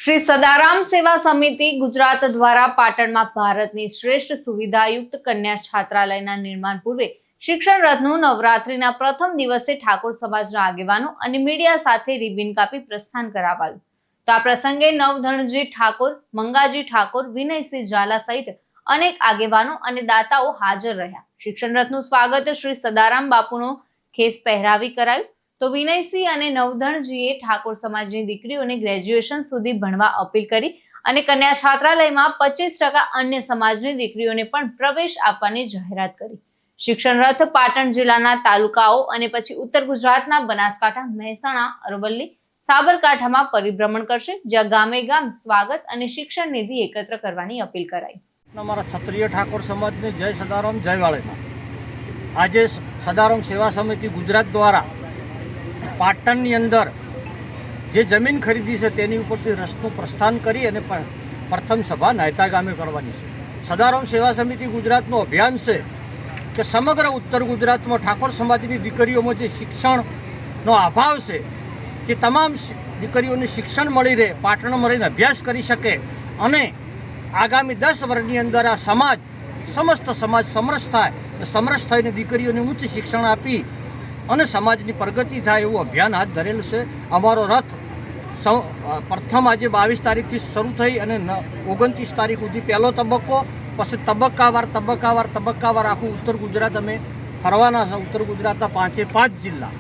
શ્રી સદારામ સેવા સમિતિ ગુજરાત દ્વારા પાટણમાં ભારતની શ્રેષ્ઠ સુવિધાયુક્ત કન્યા છાત્રાલયના નિર્માણ પૂર્વે શિક્ષણ રથનું નવરાત્રીના પ્રથમ દિવસે ઠાકોર સમાજના આગેવાનો અને મીડિયા સાથે રિબિન કાપી પ્રસ્થાન કરાવાયું. તો આ પ્રસંગે નવધણજી ઠાકોર, મંગાજી ઠાકોર, વિનયસિંહ ઝાલા સહિત અનેક આગેવાનો અને દાતાઓ હાજર રહ્યા. શિક્ષણ રથનું સ્વાગત શ્રી સદારામ બાપુનો ખેસ પહેરાવી કરાયું. તો વિનયસિંહ અને નવધણજીએ ઠાકોર સમાજની દીકરીઓને ગ્રેજ્યુએશન સુધી ભણવા અપીલ કરી અને કન્યા છાત્રાલયમાં 25% અન્ય સમાજની દીકરીઓને પણ પ્રવેશ આપવાની જાહેરાત કરી. શિક્ષણ રથ પાટણ જિલ્લાના તાલુકાઓ અને પછી ઉત્તર ગુજરાતના બનાસકાંઠા, મહેસાણા, અરવલ્લી, સાબરકાંઠામાં પરિભ્રમણ કરશે, જ્યાં ગામે ગામ સ્વાગત અને શિક્ષણ નિધિ એકત્ર કરવાની અપીલ કરાઈ. અમારા ક્ષત્રિય ઠાકોર સમાજને જય સદારામ, જય વાળેના. આજે સદારામ સેવા સમિતિ ગુજરાત દ્વારા પાટણની અંદર જે જમીન ખરીદી છે તેની ઉપરથી રથનું પ્રસ્થાન કરી અને પ્રથમ સભા નાયતા ગામે કરવાની છે. સદારામ સેવા સમિતિ ગુજરાતનું અભિયાન છે કે સમગ્ર ઉત્તર ગુજરાતમાં ઠાકોર સમાજની દીકરીઓમાં જે શિક્ષણનો અભાવ છે તે તમામ દીકરીઓને શિક્ષણ મળી રહે, પાટણમાં રહીને અભ્યાસ કરી શકે અને આગામી 10 વર્ષની અંદર આ સમાજ, સમસ્ત સમાજ સમરસ થાય, સમરસ થઈને દીકરીઓને ઉચ્ચ શિક્ષણ આપી અને સમાજની પ્રગતિ થાય એવું અભિયાન હાથ ધરેલું છે. અમારો રથ પ્રથમ આજે 22 તારીખથી શરૂ થઈ અને 29 તારીખ સુધી પહેલો તબક્કો, પછી તબક્કાવાર આખું ઉત્તર ગુજરાત અમે ફરવાના છે. ઉત્તર ગુજરાતના 5 જિલ્લા,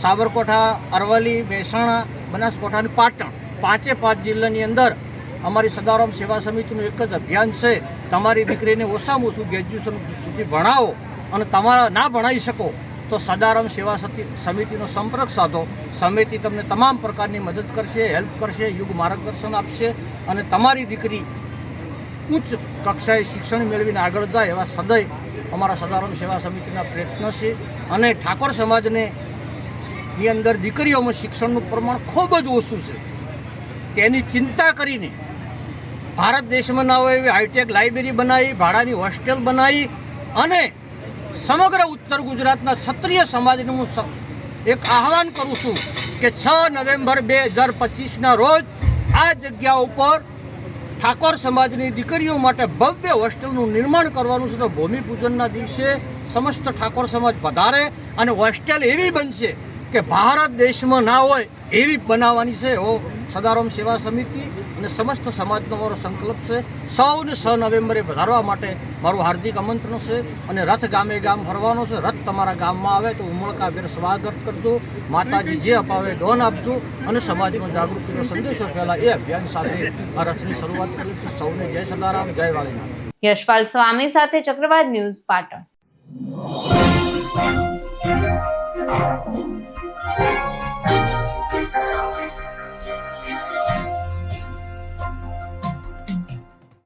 સાબરકાંઠા, અરવલ્લી, મહેસાણા, બનાસકાંઠા અને પાટણ, 5 જિલ્લાની અંદર અમારી સદારામ સેવા સમિતિનું એક જ અભિયાન છે. તમારી દીકરીને ઓછામાં ઓછું ગ્રેજ્યુએશન સુધી ભણાવો અને તમારા ના ભણાવી શકો તો સદારામ સેવા સમિતિનો સંપર્ક સાધો. સમિતિ તમને તમામ પ્રકારની મદદ કરશે, હેલ્પ કરશે, યુગ માર્ગદર્શન આપશે અને તમારી દીકરી ઉચ્ચ કક્ષાએ શિક્ષણ મેળવીને આગળ જાય એવા સદૈવ અમારા સદારામ સેવા સમિતિના પ્રયત્ન છે. અને ઠાકોર સમાજને ની અંદર દીકરીઓમાં શિક્ષણનું પ્રમાણ ખૂબ જ ઓછું છે. તેની ચિંતા કરીને ભારત દેશમાં ના હોય એવી હાઈટેક લાઇબ્રેરી બનાવી, ભાડાની હોસ્ટેલ બનાવી અને સમગ્ર ઉત્તર ગુજરાતના ક્ષત્રિય સમાજને હું એક આહવાન કરું છું કે 6 નવેમ્બર 2025ના રોજ આ જગ્યા ઉપર ઠાકોર સમાજની દીકરીઓ માટે ભવ્ય હોસ્ટેલનું નિર્માણ કરવાનું છે. તો ભૂમિપૂજનના દિવસે સમસ્ત ઠાકોર સમાજ પધારે અને હોસ્ટેલ એવી બનશે કે ભારત દેશમાં ના હોય એવી બનાવવાની છે. એવો સદારામ સેવા સમિતિ અને સમસ્ત સમાજનો મારો સંકલ્પ છે. સૌને 6 નવેમ્બરે વધારવા માટે મારું હાર્દિક આમંત્રણ છે અને રથ ગામે ગામ ફરવાનો છે. રથ તમારા ગામમાં આવે તો ઉમળકાભેર સ્વાગત કરજો, માતાજી જે અપાવે દોન આપજો અને સમાજમાં જાગૃતિનો સંદેશો ફેલાય એ અભિયાન સાથે આ રથની શરૂઆત કરી છે. સૌને જય સદારામ, જય વાળીનાથ. યશપાલ સ્વામી સાથે ચક્રવાત ન્યૂઝ, પાટણ.